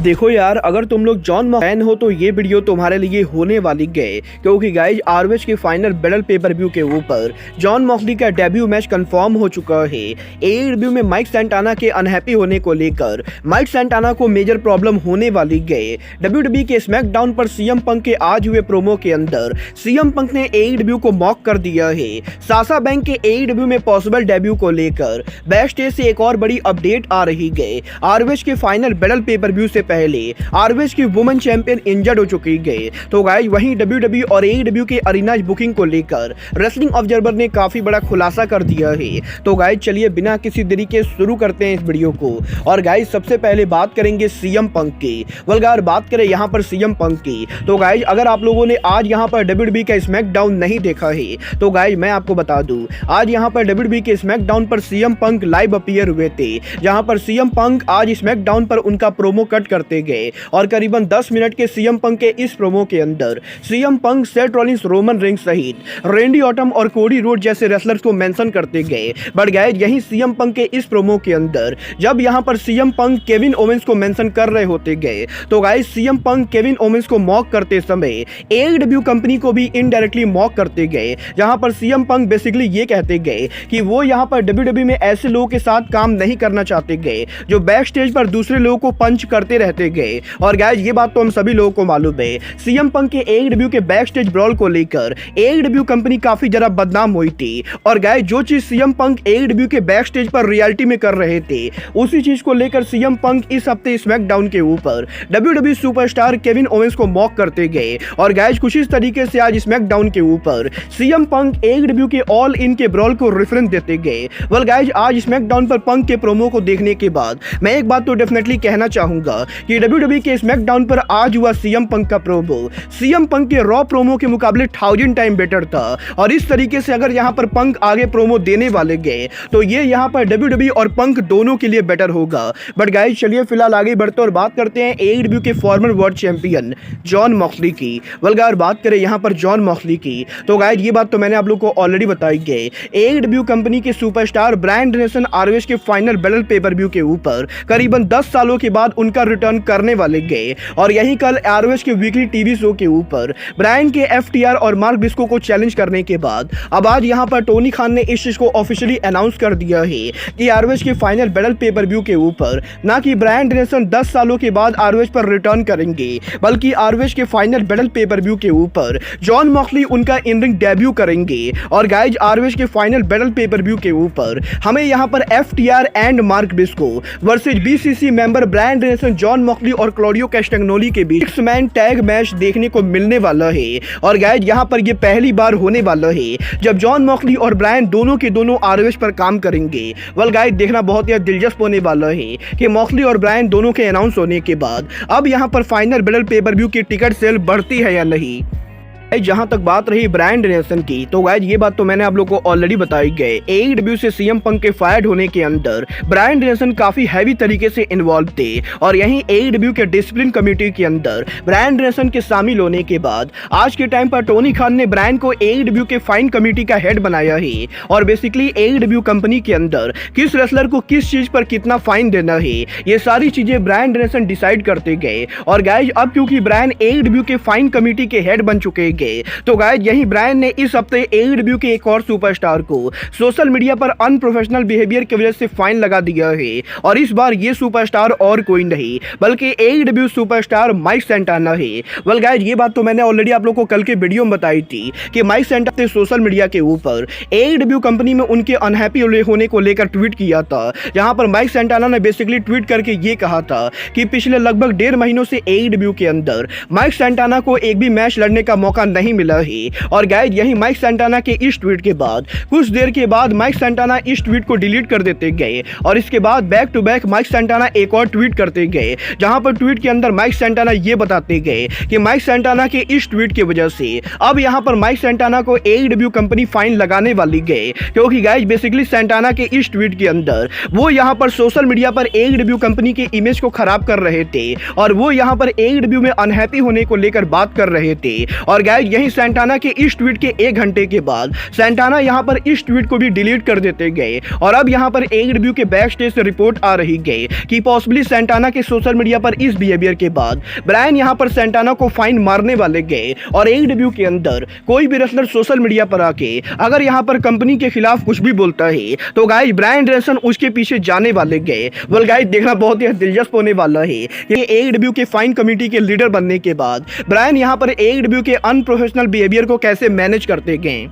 देखो यार, अगर तुम लोग जॉन फैन हो तो ये वीडियो तुम्हारे लिए होने वाली है, क्योंकि गाइज आरओएच के फाइनल बैटल पेपर व्यू के ऊपर जॉन मॉक्सली का डेब्यू मैच कंफर्म हो चुका है। एडब्ल्यू में माइक सैंटाना के अनहैप्पी होने को लेकर माइक सैंटाना को मेजर प्रॉब्लम होने वाली है। डब्ल्यूडब्ल्यूई के स्मैकडाउन पर सीएम पंक के आज हुए प्रोमो के अंदर सीएम पंक ने एडब्ल्यू को मॉक कर दिया है। सासा बैंक के एडब्ल्यू में पॉसिबल डेब्यू को लेकर बैक स्टेज से एक और बड़ी अपडेट आ रही है। आरओएच के फाइनल बैटल पेपर व्यू से पहले आरओएच की वुमेन चैंपियन इंजर्ड हो चुकी है। तो गाइस वहीं डब्ल्यूडब्ल्यूई और एडब्ल्यू के अरीना बुकिंग को लेकर रेसलिंग ऑब्जर्वर ने काफी बड़ा खुलासा कर दिया है। तो गाइस चलिए बिना किसी देरी के शुरू करते हैं इस वीडियो को। और गाइस सबसे पहले बात करेंगे सीएम पंक की। अगर बात करें यहाँ पर सीएम पंक की, तो गाइस अगर आप लोगों ने आज यहाँ पर डब्ल्यूडब्ल्यूई का स्मैकडाउन नहीं देखा है तो गाइस मैं आपको बता दूं, आज यहाँ पर डब्ल्यूडब्ल्यूई के स्मैकडाउन पर सीएम पंक लाइव अपीयर हुए थे, जहां पर सीएम पंक आज स्मैकडाउन पर उनका प्रोमो कट करते गए और करीबन 10 मिनट के सीएम पंक के इस प्रोमो के अंदर CM Punk Seth Rollins, Roman Reigns सहित रेंडी ऑर्टन और कोडी रोड जैसे रेसलर्स को मेंशन करते गए। बट गाइस यही सीएम पंक के इस प्रोमो के अंदर जब यहां पर सीएम पंक केविन ओवेंस को मेंशन कर रहे होते गए तो guys CM Punk Kevin Owens को मॉक करते समय एडब्ल्यू कंपनी को भी इनडायरेक्टली मॉक करते गए, जहां पर सीएम पंक बेसिकली ये कहते गए कि वो यहां पर डब्ल्यूडब्ल्यूई में ऐसे लोगों के साथ काम नहीं करना चाहते गए जो बैक स्टेज पर दूसरे लोगों को पंच करते रहते गए। और गाइस ये बात तो हम सभी लोगों को मालूम है, सीएम पंक के एडब्ल्यू के बैक स्टेज ब्रॉल को लेकर एडब्ल्यू कंपनी काफी ज्यादा बदनाम हुई थी। और गाइस जो चीज सीएम पंक एडब्ल्यू के बैक स्टेज पर रियलिटी में कर रहे थे, उसी चीज को लेकर सीएम पंक इस हफ्ते स्मैकडाउन के ऊपर डब्ल्यूडब्ल्यूई सुपरस्टार केविन ओवेंस को मॉक करते गए। और गाइस कुछ इस तरीके से आज स्मैकडाउन के ऊपर सीएम पंक एडब्ल्यू के ऑल इन के ब्रॉल को रेफरेंस देते गए। गाइस आज स्मैकडाउन पर पंक के प्रोमो को देखने के बाद मैं एक बात तो डेफिनेटली कहना चाहूंगा कि डब्ल्यूडब्ल्यूई के स्मैकडाउन पर आज हुआ सीएम पंक का प्रोमो सीएम पंक के रॉ प्रोमो के मुकाबले 1000 टाइम बेटर था। और इस तरीके से अगर यहां पर पंक आगे प्रोमो देने वाले गए तो ये यहां पर डब्ल्यूडब्ल्यूई और पंक दोनों के लिए बेटर होगा। बट गाइस चलिए फिलहाल आगे बढ़ते और बात करते हैं एडब्ल्यू के farmer world champion John Moxley की। अगर बात करें यहां पर जॉन मॉक्सली की, तो गाइस ये बात तो मैंने आप लोग को ऑलरेडी बताई गई। एडब्ल्यू कंपनी के सुपरस्टार ब्रायन डेनिसन आरओएच के फाइनल बैटल पेपर व्यू के ऊपर करीबन 10 सालों के बाद उनका रिटर्न करने वाले गए। और यही कल आरओएच के वीकली टीवी शो के ऊपर ब्रायन के एफटीआर और मार्क बिस्को को चैलेंज करने के बाद अब आज यहां पर टोनी खान ने इस चीज को ऑफिशियली अनाउंस कर दिया है कि आरओएच के फाइनल बैटल पेपर व्यू के ऊपर ना कि ब्रायन डेनिसन 10 सालों के बाद आरओएच पर रिटर्न करेंगे, बल्कि आरओएच के फाइनल बैटल पेपर व्यू के ऊपर जॉन मॉक्सली उनका इन रिंग डेब्यू करेंगे। और गाइज आरओएच के फाइनल बैटल पेपर व्यू के ऊपर हमें यहां पर FTR and Mark Briscoe versus BCC member Bryan Danielson, Jon Moxley और क्लॉडियो कैस्टाग्नोली के बीच 6 मैन टैग मैच देखने को मिलने वाला है। और गाइज यहां पर ये पहली बार होने वाला है जब जॉन मॉक्सली और ब्रायन दोनों के दोनों आरओएच पर काम करेंगे। गाइज देखना बहुत ही दिलचस्प होने वाला है कि मॉक्सली और ब्रायन दोनों के अनाउंस होने के बाद अब यहां पर फाइनल बैटल पेपर व्यू की टिकट सेल बढ़ती है या नहीं। जहां तक बात रही ब्रायन डेनिसन की, तो गाइस ये बात तो मैंने आप लोगों को ऑलरेडी बताई गई। एडब्ल्यू से सीएम पंक के फायर्ड होने के अंदर ब्रायन डेनिसन काफी हैवी तरीके से इन्वॉल्व थे। और यहीं एडब्ल्यू के डिसिप्लिन कमेटी के अंदर ब्रायन डेनिसन के शामिल होने के बाद आज के टाइम पर टोनी खान ने ब्रायन को एडब्ल्यू के फाइन कमेटी का हेड बनाया है। और बेसिकली एडब्ल्यू कंपनी के अंदर किस रेसलर को किस चीज पर कितना फाइन देना है, ये सारी चीजें ब्रायन डेनिसन डिसाइड करते गए। और गाइस अब क्योंकि ब्रायन एडब्ल्यू के फाइन कमेटी के हेड बन चुके हैं, तो गाइस यही ब्रायन ने इस हफ्ते एडब्ल्यू के एक और सुपरस्टार को सोशल मीडिया पर अनप्रोफेशनल बिहेवियर की वजह से फाइन लगा दिया है। और इस बार ये सुपरस्टार और कोई नहीं बल्कि एडब्ल्यू सुपरस्टार माइक सैंटाना है। गाइस ये बात तो मैंने ऑलरेडी आप लोगों को कल के वीडियो में बताई थी कि माइक सैंटाना ने सोशल मीडिया के ऊपर एडब्ल्यू कंपनी में उनके अनहैप्पी होने को लेकर ट्वीट किया था, जहां पर माइक सैंटाना ने बेसिकली ट्वीट करके ये कहा था कि पिछले लगभग 1.5 महीनों से एडब्ल्यू के अंदर माइक सैंटाना को एक भी मैच लड़ने का मौका नहीं मिला है। और गाइस यही माइक सैंटाना के इस ट्वीट के बाद कुछ देर के बाद माइक सैंटाना इस ट्वीट को डिलीट कर देते गए। और इसके बाद back to back Mike Santana एक और ट्वीट करते गए, जहां पर ट्वीट के अंदर माइक सैंटाना ये बताते गए कि माइक सैंटाना के इस ट्वीट की वजह से अब यहां पर माइक सैंटाना को एडब्ल्यू कंपनी फाइन लगाने वाली गए, क्योंकि गाइस बेसिकली सैंटाना के इस ट्वीट के अंदर वो यहां पर सोशल मीडिया पर एडब्ल्यू कंपनी के इमेज को खराब कर रहे थे और वो यहां पर एडब्ल्यू में अनहैप्पी होने को लेकर बात कर रहे थे। और गाइस गाइज यही सैंटाना के इस ट्वीट के 1 घंटे के बाद सैंटाना यहाँ पर इस ट्वीट को भी डिलीट कर देते गए और अब यहाँ पर AEW के बैक स्टेज से रिपोर्ट आ रही गई कि पॉसिबली सैंटाना के सोशल मीडिया पर इस बिहेवियर के बाद ब्रायन यहाँ पर सैंटाना को फाइन मारने वाले गए और AEW के अंदर कोई भी रेसलर सोशल मीडिया पर आके अगर यहाँ पर कंपनी के खिलाफ कुछ भी बोलता है तो गाइज ब्रायन डेनियल्सन उसके पीछे जाने वाले गए। वेल गाइज देखना बहुत ही दिलचस्प होने वाला है कि AEW के फाइन कमेटी के लीडर बनने के बाद ब्रायन यहाँ पर AEW के अनप्रोफेशनल बिहेवियर को कैसे मैनेज करते गए।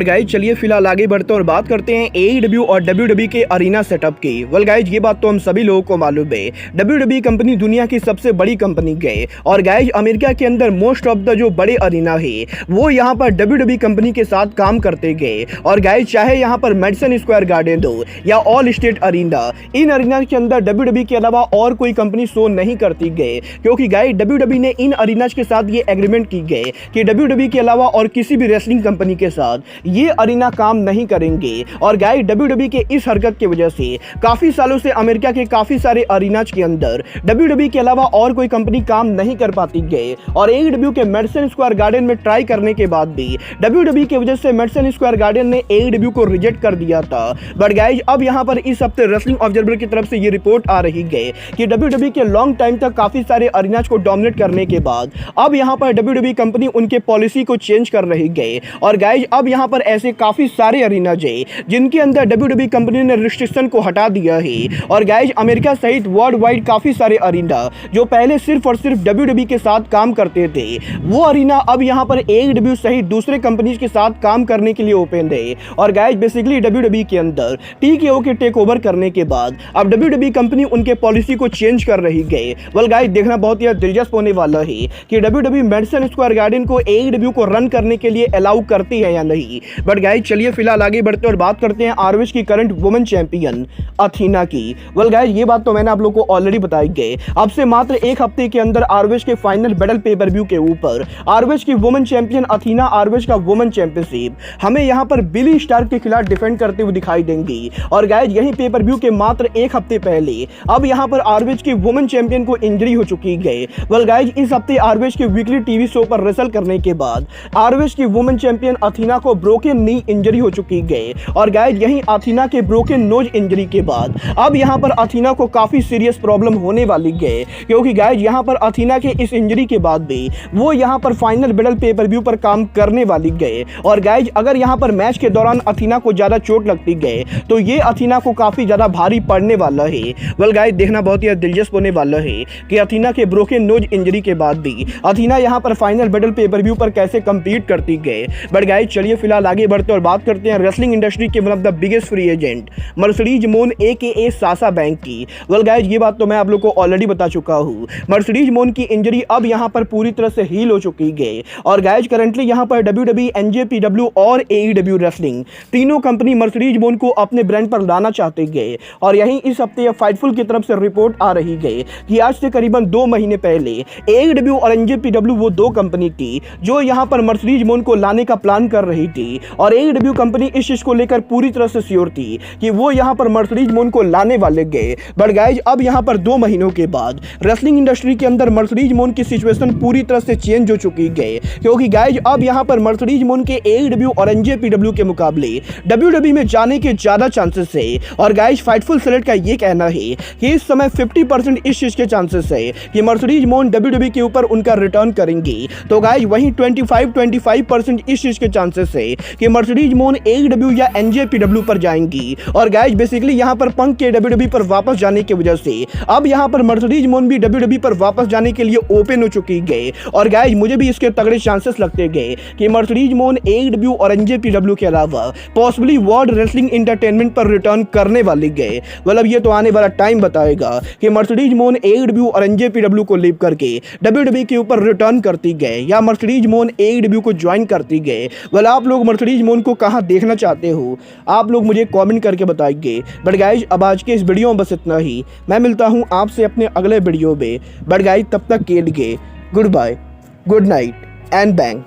गाइज चलिए फिलहाल आगे बढ़ते हैं और बात करते हैं AEW और WWE के अरीना सेटअप की। वेल गाइज ये बात तो हम सभी लोगों को मालूम है, WWE कंपनी दुनिया की सबसे बड़ी कंपनी है और गाइज अमेरिका के अंदर मोस्ट ऑफ द जो बड़े अरीना है वो यहाँ पर WWE कंपनी के साथ काम करते गए और गाइज चाहे यहाँ पर मेडिसन स्क्वायर गार्डन हो या ऑल स्टेट अरीना, इन अरीना के अंदर WWE के अलावा और कोई कंपनी शो नहीं करती गए क्योंकि गाइज WWE ने इन अरीनाज के साथ ये एग्रीमेंट की गए कि WWE के अलावा और किसी भी रेसलिंग कंपनी के साथ ये अरीना काम नहीं करेंगे। और गाइस WWE के इस हरकत की वजह से काफी सालों से अमेरिका के काफी सारे अरीनाज के अंदर WWE के अलावा और कोई कंपनी काम नहीं कर पाती गए और AEW के मेडिसन स्क्वायर गार्डन में ट्राई करने के बाद भी WWE की वजह से मेडिसन स्क्वायर गार्डन ने AEW को रिजेक्ट कर दिया था। बट गाइस अब यहाँ पर इस हफ्ते रेसलिंग ऑब्जर्वर की तरफ से ये रिपोर्ट आ रही है कि WWE के लॉन्ग टाइम तक काफी सारे अरीनाज को डोमिनेट करने के बाद अब यहाँ पर WWE कंपनी उनके पॉलिसी को चेंज कर रही है और गाइस अब यहाँ पर ऐसे काफी सारे अरीनाज है जिनके अंदर WWE कंपनी ने रिस्ट्रिक्शन को हटा दिया है और गाइज अमेरिका सहित वर्ल्ड वाइड काफी सारे अरीना जो पहले सिर्फ और सिर्फ WWE के साथ काम करते थे वो अरीना अब यहाँ पर AEW सहित दूसरे कंपनीज के साथ काम करने के लिए ओपन है और गाइज बेसिकली WWE के अंदर TKO के टेक ओवर करने के बाद अब WWE कंपनी उनके पॉलिसी को चेंज कर रही है। वेल गाइज देखना बहुत ही दिलचस्प होने वाला है कि WWE मेडिसन स्क्वायर गार्डन को AEW को रन करने के लिए अलाउ करती है या नहीं। बट गाइज चलिए फिलहाल आगे बढ़ते और बात करते हैं ROH की करंट वुमेन चैंपियन अथीना की। वेल गाइज ये बात तो मैंने आप लोगों को ऑलरेडी बताई गई। अब से मात्र 1 हफ्ते के अंदर ROH के फाइनल बैटल पे पर व्यू के ऊपर ROH की वुमेन चैंपियन अथीना ROH का वुमेन चैंपियनशिप हमें यहाँ पर बिली स्टार्क के खिलाफ डिफेंड करते हुए दिखाई देंगी और गाइज यही पे पर व्यू के मात्र 1 हफ्ते पहले अब यहाँ पर ROH की वुमेन चैंपियन को इंजरी हो चुकी है। वेल गाइज इस हफ्ते ROH के वीकली टीवी शो पर रेसल करने के बाद ROH की वुमेन चैंपियन अथीना को ब्रोकन नी इंजरी हो चुकी है और गाइज यही अथीना के ब्रोकन नोज इंजरी के बाद अब यहाँ पर अथीना को काफी सीरियस प्रॉब्लम होने वाली है क्योंकि गाइज यहाँ पर अथीना के इस इंजरी के बाद भी वो यहाँ पर फाइनल बैटल पे पर व्यू पर काम करने वाली है और गाइज अगर यहाँ पर मैच के दौरान अथीना को ज्यादा चोट लगती है तो ये अथीना को काफी ज्यादा भारी पड़ने वाला है। वेल गाइज देखना बहुत ही दिलचस्प होने वाला है कि अथीना के ब्रोकन नोज इंजरी के बाद भी अथीना यहाँ पर फाइनल बैटल पे पर व्यू पर कैसे कंपीट करती है। बट गाइज चलिए फिलहाल आगे बढ़ते और बात करते हैं रेसलिंग इंडस्ट्री के one of the biggest free agent Mercedes मोन AKA साशा बैंक की। वेल गाइज ये बात तो मैं आप लोग को ऑलरेडी बता चुका हूँ। मर्सिडीज मोन की इंजरी अब यहाँ पर पूरी तरह से हील हो चुकी है और गाइज करंटली यहाँ पर WWE, NJPW और AEW रेसलिंग तीनों कंपनी मर्सिडीज मोन को अपने ब्रांड पर लाना चाहते हैं और यहीं इस हफ्ते फाइटफुल की तरफ से रिपोर्ट आ रही है कि आज से करीबन 2 महीने पहले AEW और NJPW वो 2 कंपनी थी जो यहाँ पर मर्सिडीज मोन को लाने का प्लान कर रही थी और AEW कंपनी इस चीज को लेकर पूरी तरह से श्योर थी कि वो यहाँ पर मर्सिडीज मोन को लाने वाले गए। बट गाइज अब यहाँ पर 2 महीनों के बाद रेसलिंग इंडस्ट्री के अंदर मर्सिडीज मोन की सिचुएशन पूरी तरह से चेंज हो चुकी है क्योंकि गाइज अब यहाँ पर मर्सिडीज मोन के AEW और NJPW के मुकाबले WWE में जाने के ज्यादा चांसेस है और गाइज फाइटफुल सेलेक्ट का ये कहना है कि इस समय 50% इस चीज के चांसेस है कि मर्सिडीज मोन WWE के ऊपर उनका रिटर्न करेंगी तो गाइज वहीं 25% इस चीज के चांसेस है कि मर्सिडीज मोन AEW या NJPW पर जाएंगी और गाइज बेसिकली यहाँ पर पंक के WWE पर वापस जाने की वजह से अब यहाँ पर मर्सिडीज मोन भी WWE पर वापस जाने के लिए ओपन हो चुकी है और गाइज मुझे भी इसके तगड़े चांसेस लगते गए कि मर्सिडीज मोन AEW और NJPW के अलावा पॉसिबली वर्ल्ड रेसलिंग एंटरटेनमेंट पर रिटर्न करने वाली गए। मतलब ये तो आने वाला टाइम बताएगा कि मर्सिडीज मोन AEW और NJPW को लीव करके WWE के ऊपर रिटर्न करती गए या मर्सिडीज मोन AEW को ज्वाइन करती गए। well आप लोग मर्सिडीज मोन को कहां देखना चाहते हो आप लोग मुझे कमेंट करके बताइए। बट गाइज अब आज के इस वीडियो में बस इतना ही। मैं मिलता हूं आपसे अपने अगले वीडियो में। बट गाइज तब तक के लिए goodbye, good night and bang.